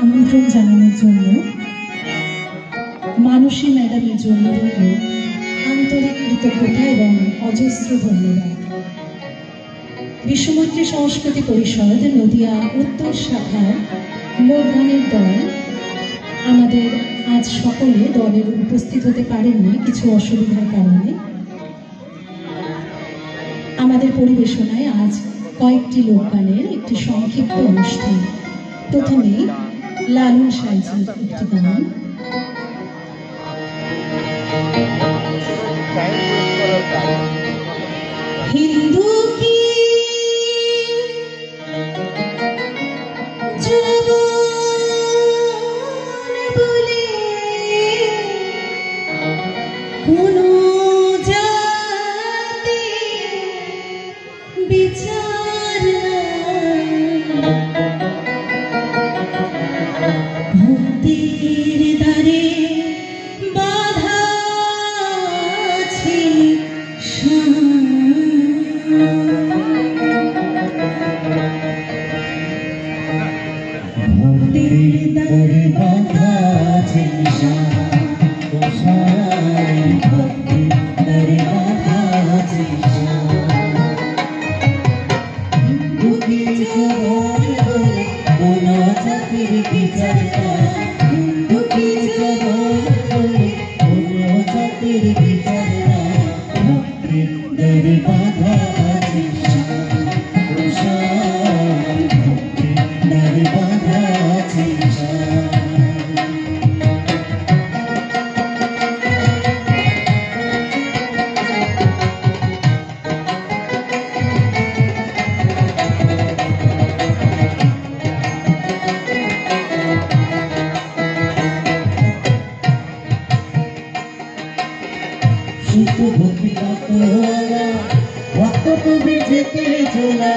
আমন্ত্রণ জানানোর জন্য মানসী ম্যাডামের জন্য আন্তরিক কৃতজ্ঞতা এবং অজস্র ধন্যবাদ। বিশ্বমৈত্রী সংস্কৃতি পরিষদ নদিয়া উত্তর শাখার লোকগানের দল আমাদের আজ সকলে দলের উপস্থিত হতে পারেননি কিছু অসুবিধার কারণে। আমাদের পরিবেশনায় আজ কয়েকটি লোকগানের একটি সংক্ষিপ্ত অনুষ্ঠান। প্রথমেই লালন সাইজির একটি গান। হিন্দু কি বলে কোন জাতি বিচার ভক্তির দ্বারে বাধা আছে ভক্তির দ্বারে বাধা আছে ভক্তির দ্বারে বাধা আছে হিন্দু কিছু বলে কোন জাতির বিচার হিন্দু কিছু বলে কোন জাতির বিচার ভক্তির দ্বারে বাধা আছে ভক্তির দ্বারে বাধা আছে ভক্তি ভক্ত তুমি যেতে চলা